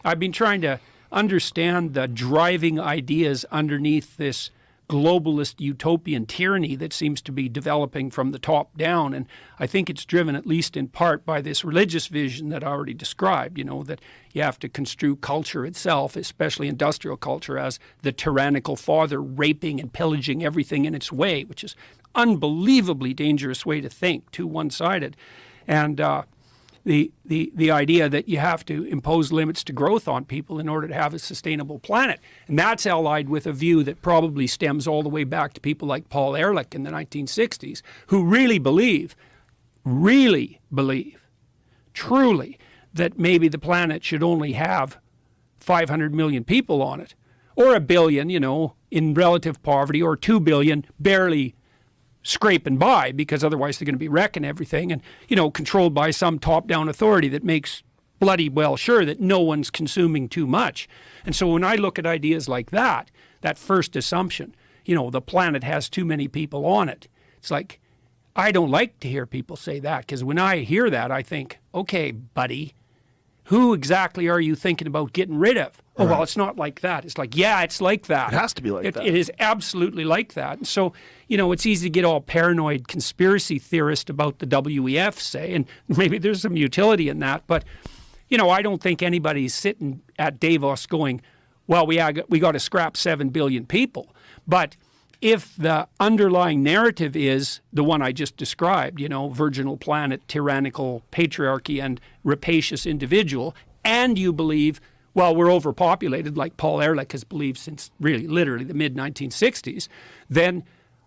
I've been trying to understand the driving ideas underneath this globalist utopian tyranny that seems to be developing from the top down. And I think it's driven, at least in part, by this religious vision that I already described, that you have to construe culture itself, especially industrial culture, as the tyrannical father raping and pillaging everything in its way, which is an unbelievably dangerous way to think, too one-sided. And the idea that you have to impose limits to growth on people in order to have a sustainable planet. And that's allied with a view that probably stems all the way back to people like Paul Ehrlich in the 1960s, who really believe, truly, that maybe the planet should only have 500 million people on it, or a billion, in relative poverty, or 2 billion barely scraping by, because otherwise they're going to be wrecking everything, and controlled by some top-down authority that makes bloody well sure that no one's consuming too much. And so when I look at ideas like that first assumption, the planet has too many people on it, it's like, I don't like to hear people say that, because when I hear that, I think, okay, buddy, who exactly are you thinking about getting rid of? Oh, well, it's not like that. It's like, yeah, it's like that. It has to be like that. It is absolutely like that. And so, it's easy to get all paranoid conspiracy theorist about the WEF, say, and maybe there's some utility in that. But, I don't think anybody's sitting at Davos going, well, we got to scrap 7 billion people. But if the underlying narrative is the one I just described, virginal planet, tyrannical patriarchy, and rapacious individual, and you believe, well, we're overpopulated, like Paul Ehrlich has believed since really literally the mid-1960s, then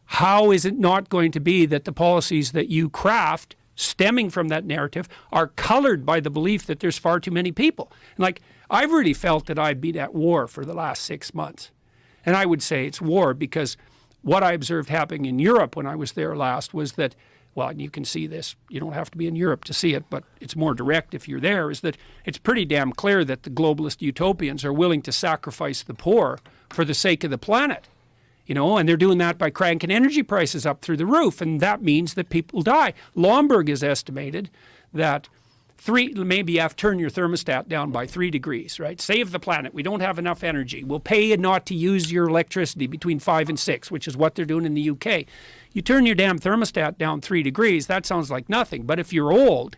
how is it not going to be that the policies that you craft stemming from that narrative are colored by the belief that there's far too many people? And like, I've really felt that I've been at war for the last 6 months. And I would say it's war because what I observed happening in Europe when I was there last was that, well, and you can see this, you don't have to be in Europe to see it, but it's more direct if you're there, is that it's pretty damn clear that the globalist utopians are willing to sacrifice the poor for the sake of the planet. And they're doing that by cranking energy prices up through the roof, and that means that people die. Lomborg has estimated that maybe you have to turn your thermostat down by 3 degrees, right? Save the planet. We don't have enough energy. We'll pay you not to use your electricity between 5 and 6, which is what they're doing in the UK. You turn your damn thermostat down 3 degrees, that sounds like nothing. But if you're old,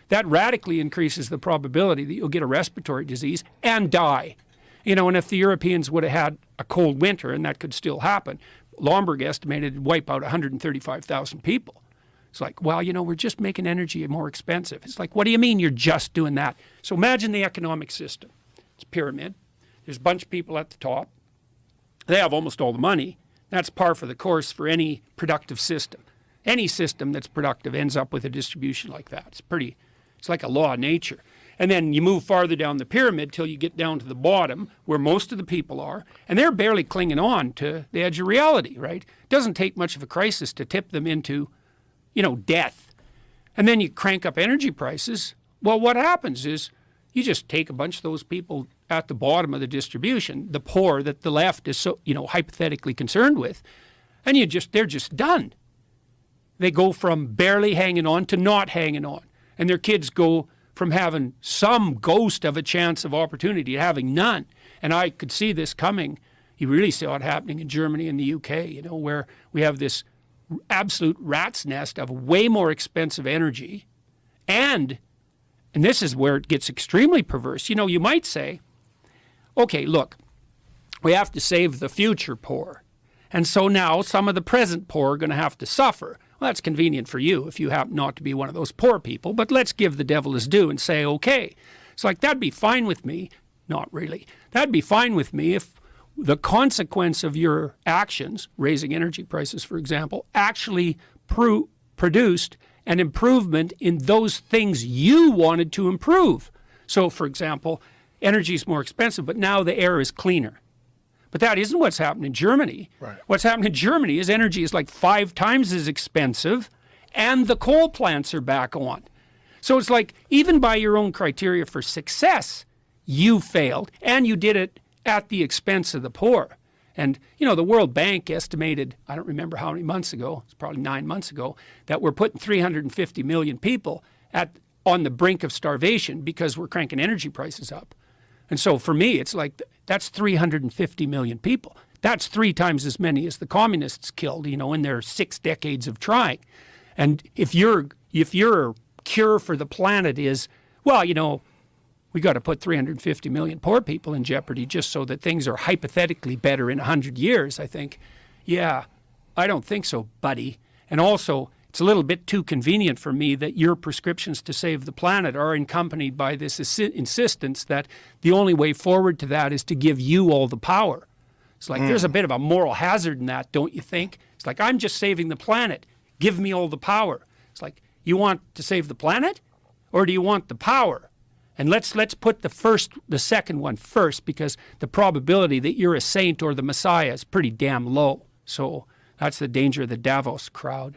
that radically increases the probability that you'll get a respiratory disease and die. And if the Europeans would have had a cold winter, and that could still happen, Lomborg estimated it'd wipe out 135,000 people. It's like, well, we're just making energy more expensive. It's like, what do you mean you're just doing that? So imagine the economic system. It's a pyramid. There's a bunch of people at the top. They have almost all the money. That's par for the course for any productive system. Any system that's productive ends up with a distribution like that. It's like a law of nature. And then you move farther down the pyramid till you get down to the bottom where most of the people are, and they're barely clinging on to the edge of reality, right? It doesn't take much of a crisis to tip them into death. And then you crank up energy prices. Well, what happens is you just take a bunch of those people at the bottom of the distribution, the poor that the left is so, hypothetically concerned with, and they're just done. They go from barely hanging on to not hanging on. And their kids go from having some ghost of a chance of opportunity to having none. And I could see this coming. You really saw it happening in Germany and the UK, where we have this absolute rat's nest of way more expensive energy. And this is where it gets extremely perverse. You might say, okay, look, we have to save the future poor. And so now some of the present poor are going to have to suffer. Well, that's convenient for you if you happen not to be one of those poor people, but let's give the devil his due and say, okay. It's like, that'd be fine with me. Not really. That'd be fine with me if the consequence of your actions, raising energy prices, for example, actually produced an improvement in those things you wanted to improve. So, for example, energy is more expensive, but now the air is cleaner. But that isn't what's happened in Germany. Right. What's happened in Germany is energy is like 5 times as expensive, and the coal plants are back on. So it's like, even by your own criteria for success, you failed, and you did it at the expense of the poor. And, the World Bank estimated, I don't remember how many months ago, it's probably 9 months ago, that we're putting 350 million people on the brink of starvation because we're cranking energy prices up. And so for me, it's like that's 350 million people. That's 3 times as many as the communists killed, in their 6 decades of trying. And if your cure for the planet is, well, we got to put 350 million poor people in jeopardy just so that things are hypothetically better in 100 years, I think, yeah, I don't think so, buddy. And also, it's a little bit too convenient for me that your prescriptions to save the planet are accompanied by this insistence that the only way forward to that is to give you all the power. It's like there's a bit of a moral hazard in that, don't you think? It's like, I'm just saving the planet. Give me all the power. It's like, you want to save the planet, or do you want the power? And let's put the second one first, because the probability that you're a saint or the Messiah is pretty damn low. So that's the danger of the Davos crowd.